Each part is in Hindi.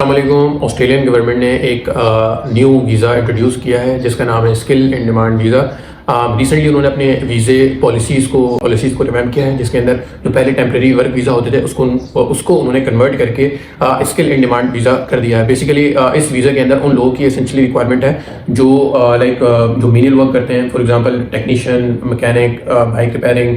अस्सलाम वालेकुम। ऑस्ट्रेलियन गवर्नमेंट ने एक न्यू वीज़ा इंट्रोड्यूस किया है जिसका नाम है skill in demand visa. Recently उन्होंने अपने वीज़े पॉलिसीज़ को रिवैम्प किया है, जिसके अंदर जो पहले टेम्प्रेरी वर्क वीज़ा होते थे उसको उन्होंने कन्वर्ट करके स्किल इन डिमांड वीज़ा कर दिया है। बेसिकली इस वीज़ा के अंदर उन लोगों की एसेंशियली रिक्वायरमेंट है जो जो मीनियल वर्क करते हैं, for example technician, mechanic, bike repairing,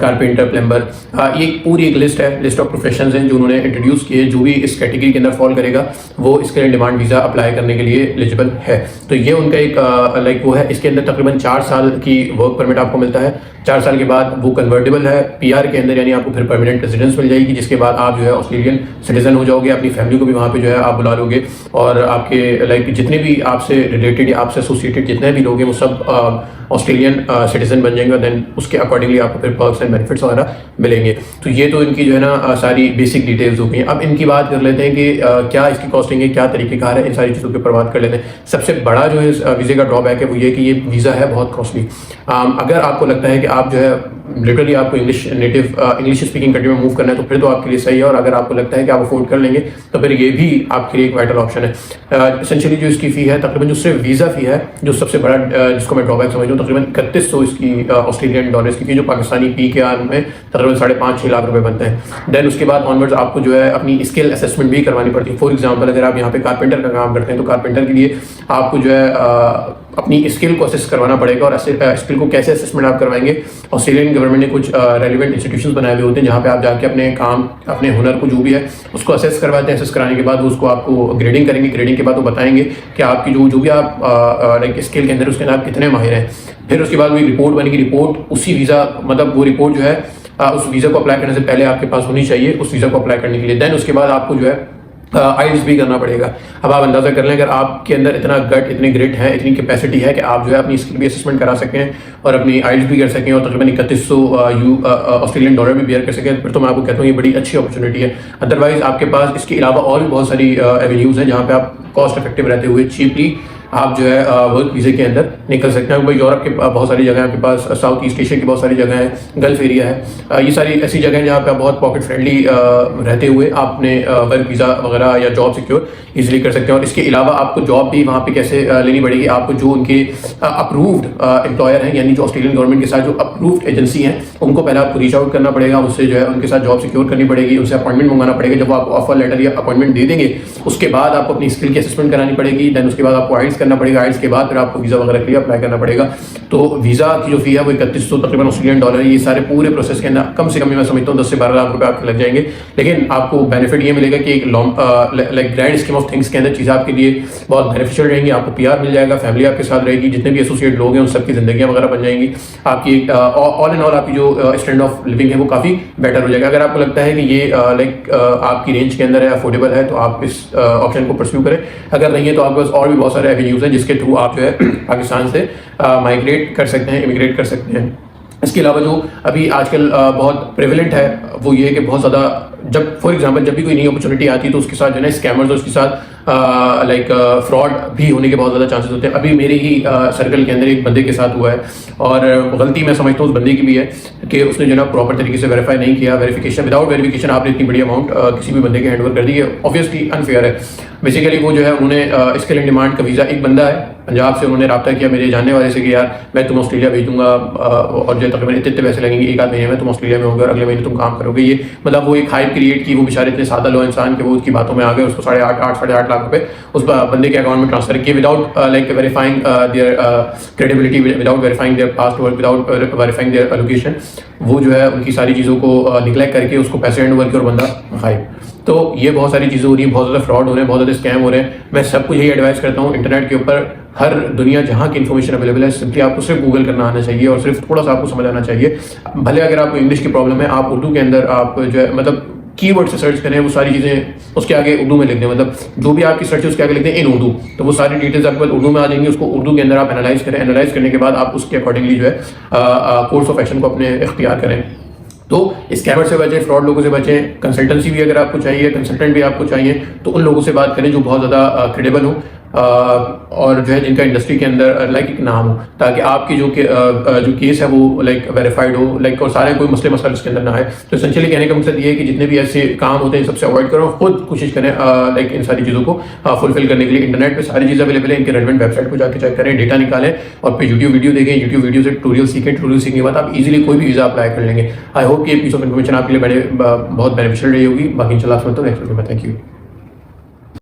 carpenter, plumber. ये पूरी एक लिस्ट ऑफ प्रोफेशंस हैं जो उन्होंने इंट्रोड्यूस किए। जो भी इस कैटेगरी के अंदर फॉल करेगा वो skill in demand visa apply करने के लिए एलिजिबल है। तो ये उनका एक वो है। इसके अंदर तकरीबन 4 साल की वर्क परमिट आपको मिलता है। 4 साल के बाद वो कन्वर्टेबल है पीआर के अंदर, यानी आपको फिर परमानेंट रेजिडेंस मिल जाएगी, जिसके बाद आप जो है ऑस्ट्रेलियन सिटीजन हो जाओगे। अपनी फैमिली को भी वहाँ पे जो है आप बुला लोगे और आपके जितने भी आपसे रिलेटेड या आपसे एसोसिएटेड जितने भी लोग हैं वो सब ऑस्ट्रेलियन सिटीजन बन जाएंगे। देन उसके अकॉर्डिंगली आपको फिर पर्क्स एंड बेनिफिट्स वगैरह मिलेंगे। तो ये तो इनकी जो है ना सारी बेसिक डिटेल्स हो गई। अब इनकी बात कर लेते हैं कि क्या इसकी कॉस्टिंग है, क्या तरीक़ेकार है, इन सारी चीज़ों के ऊपर बात कर लेते हैं। सबसे बड़ा जो इस वीज़े का ड्रॉबैक है वो ये कि ये वीज़ा है बहुत कॉस्टली। अगर आपको लगता है कि आप जो है लिटरली आपको इंग्लिश स्पीकिंग कंट्री में मूव करना है तो फिर तो आपके लिए सही है, और अगर आपको लगता है कि आप अफोर्ड कर लेंगे तो फिर ये भी आपके लिए एक वाइटल ऑप्शन है। एसेंशियली जो इसकी फ़ी है तकरीबन, जो सिर्फ वीज़ा फ़ी है, जो सबसे बड़ा जिसको मैं ड्रॉबैक समझ रहा हूँ, तकरीबन 3100 इसकी ऑस्ट्रेलियन डॉलर्स की, जो पाकिस्तानी पी के आर में तकरीबन 5.5-6 लाख रुपए बनते हैं। देन उसके बाद ऑनवर्ड्स आपको जो है अपनी स्किल असेसमेंट भी करवानी पड़ती है। फॉर एग्जाम्पल अगर आप यहाँ पे कारपेंटर का काम करते हैं तो कारपेंटर के लिए आपको जो है अपनी स्किल को असेस करवाना पड़ेगा। और स्किल को कैसे असेसमेंट आप करवाएंगे, ऑस्ट्रेलियन गवर्नमेंट ने कुछ रेलिवेंट इंस्टीट्यूशंस बनाए हुए होते हैं जहाँ पे आप जाके अपने काम, अपने हुनर को जो भी है उसको असेस करवाते हैं। असेस कराने के बाद वो उसको आपको ग्रेडिंग करेंगे। ग्रेडिंग के बाद वो बताएंगे कि आपकी जो भी आप स्किल के अंदर उसके अंदर आप कितने माहिर हैं। फिर उसके बाद वही रिपोर्ट बनेगी। रिपोर्ट उसी वीज़ा वो रिपोर्ट जो है उस वीज़ा को अप्लाई करने से पहले आपके पास होनी चाहिए उस वीज़ा को अप्लाई करने के लिए। देन उसके बाद आपको जो है आइल्स भी करना पड़ेगा। अब आप अंदाज़ा कर लें अगर आपके अंदर इतना गट, इतनी ग्रिट है, इतनी कैपेसिटी है कि आप जो है अपनी स्किल भी असेसमेंट करा सकें और अपनी आइल्स भी कर सकें और तकरीबन 3100 ऑस्ट्रेलियन डॉलर भी बेयर कर सकें, फिर तो मैं आपको कहता हूँ ये बड़ी अच्छी अपॉर्चुनिटी है। अदरवाइज आपके पास इसके अलावा और भी बहुत सारी एवेन्यूज़ हैं जहाँ पे आप कॉस्ट इफेक्टिव रहते हुए चीपली आप जो है वर्क वीज़े के अंदर निकल सकते हैं। भाई यूरोप के बहुत सारी जगह आपके पास, साउथ ईस्ट एशिया की बहुत सारी जगह है, गल्फ एरिया है, ये सारी ऐसी जगह हैं जहाँ पे आप बहुत पॉकेट फ्रेंडली रहते हुए आप अपने वर्क वीज़ा वगैरह या जॉब सिक्योर इजीली कर सकते हैं। और इसके अलावा आपको जॉब भी वहाँ पे कैसे लेनी पड़ेगी, आपको जो उनके अप्रूव्ड एम्प्लॉयर हैं, यानी जो ऑस्ट्रेलियन गवर्नमेंट के साथ जो अप्रूव्ड एजेंसी हैं, उनको पहले आपको रीच आउट करना पड़ेगा, उससे जो है उनके साथ जॉब सिक्योर करनी पड़ेगी, उनसे अपॉइंटमेंट मंगाना पड़ेगा। जब आप ऑफर लेटर या अपॉइंटमेंट दे देंगे उसके बाद आपको अपनी स्किल की असेसमेंट करानी पड़ेगी। देन उसके बाद आपको आइल्स करना पड़ेगा। आइल्स के बाद फिर आपको वीज़ा वगैरह के लिए अप्लाई करना पड़ेगा। तो वीज़ा की जो फ़ी है वो 3100 तकरीबन ऑस्ट्रेलियन डॉलर है। ये सारे पूरे प्रोसेस के अंदर कम से कम मैं समझता हूँ 10 से 12 लाख रुपए आपके लग जाएंगे। लेकिन आपको बेनिफिट ये मिलेगा कि एक long grand scheme of things के अंदर चीज़ें आपके लिए बहुत बेनिफिशियल रहेंगी। आपको पीआर मिल जाएगा, फैमिली आपके साथ रहेगी, जितने भी एसोसिएट लोग हैं उन सबकी ज़िंदगियाँ वगैरह बन जाएंगी। आपकी ऑल इन ऑल आपकी जो स्टैंडर्ड ऑफ लिविंग है वो काफ़ी बेटर हो जाएगा। अगर आपको लगता है कि ये आपकी रेंज के अंदर है, अफोर्डेबल है, तो आप इस ऑप्शन को परस्यू करें। अगर नहीं है तो आपके पास और भी बहुत सारे एवेन्यूज़ हैं जिसके थ्रू आप जो है पाकिस्तान से माइग्रेट कर सकते हैं, इमिग्रेट कर सकते हैं। इसके अलावा जो अभी आजकल बहुत प्रेवलेंट है वो ये है कि बहुत ज़्यादा जब फॉर एग्जांपल जब भी कोई नई अपॉर्चुनिटी आती है तो उसके साथ जो है स्कैमर्स और उसके साथ फ्रॉड भी होने के बहुत ज़्यादा चांसेस होते हैं। अभी मेरे ही सर्कल के अंदर एक बंदे के साथ हुआ है और गलती मैं समझता हूँ उस बंदे की भी है कि उसने जो है ना प्रॉपर तरीके से वेरीफाई नहीं किया। वेरिफिकेशन, विदाउट वेरिफिकेशन आपने इतनी बड़ी अमाउंट किसी भी बंदे के हैंड ओवर कर दी है, ऑब्वियसली अनफेयर है। बेसिकली वो जो है उन्होंने स्किल इन डिमांड का वीज़ा, एक बंदा है पंजाब से, उन्होंने रब्ता किया मेरे जानने वाले से कि यार मैं तुम ऑस्ट्रेलिया भेज दूंगा और जो तकरीबन इतने पैसे लगेंगे, 1 आध महीने में तुम ऑस्ट्रेलिया में होगा और अगले महीने तुम काम करोगे। ये मतलब वो एक हाइप क्रिएट की। वो बेचारे इतने सादा लो इंसान के वो उसकी बातों में आ गए। उसको 8.5 लाख रुपए उस बंदे के अकाउंट में ट्रांसफर किए without verifying their credibility, without verifying their past work, without verifying their allocation. वो जो है उनकी सारी चीज़ों को निगलेक्ट करके उसको पैसे हैंड ओवर किया और बंदा गायब। तो ये बहुत सारी चीज़ें हो रही हैं, बहुत ज़्यादा फ्रॉड हो रहे हैं, बहुत ज़्यादा स्कैम हो रहे हैं। मैं सबको यही एडवाइस करता हूँ, इंटरनेट के ऊपर हर दुनिया जहाँ की इन्फॉर्मेशन अवेलेबल है, सिंपली आपको सिर्फ गूगल करना आना चाहिए और सिर्फ थोड़ा सा आपको समझ आना चाहिए। भले अगर आपको इंग्लिश की प्रॉब्लम है, आप उर्दू के अंदर आप जो है मतलब कीवर्ड से सर्च करें, वो सारी चीज़ें उसके आगे उर्दू में लिख दें, मतलब जो भी आपकी सर्च है उसके आगे लिख दें इन उर्दू, तो वो सारी डिटेल्स आपके पास उर्दू में आ जाएंगी। उसको उर्दू के अंदर आप एनालाइज करें। एनालाइज करने के बाद आप उसके अकॉर्डिंगली जो है कोर्स ऑफ एक्शन को अपने इख्तियार करें। तो स्कैमर से बचें, फ्रॉड लोगों से बचें। कंसल्टेंसी भी अगर आपको चाहिए, कंसल्टेंट भी आपको चाहिए, तो उन लोगों से बात करें जो बहुत ज़्यादा क्रेडिबल हो। और जो है जिनका इंडस्ट्री के अंदर लाइक एक नाम हो, ताकि आपकी जो केस है वो लाइक वेरीफाइड हो, लाइक और सारे कोई मसले मसाइल इसके अंदर ना आए। तो एसेंशियली कहने का मकसद ये है कि जितने भी ऐसे काम होते हैं सबसे अवॉइड करो, खुद कोशिश करें लाइक इन सारी चीज़ों को फुलफिल करने के लिए। इंटरनेट पे सारी चीज़ अवेलेबल है, इनके रेलेवेंट वेबसाइट को जाकर चेक करें, डेटा निकालें और फिर यूट्यूब वीडियो देखें, यूट्यूब वीडियो से ट्यूटोरियल सीखें, ट्यूटोरियल सीखने के बाद आप इजीली कोई भी वीज़ा अप्लाई कर लेंगे। आई होप कि ये पीस ऑफ इन्फॉर्मेशन आपके लिए बहुत बेनिफिशियल रही होगी। बाकी इंशाल्लाह नेक्स्ट वीडियो में। Thank you.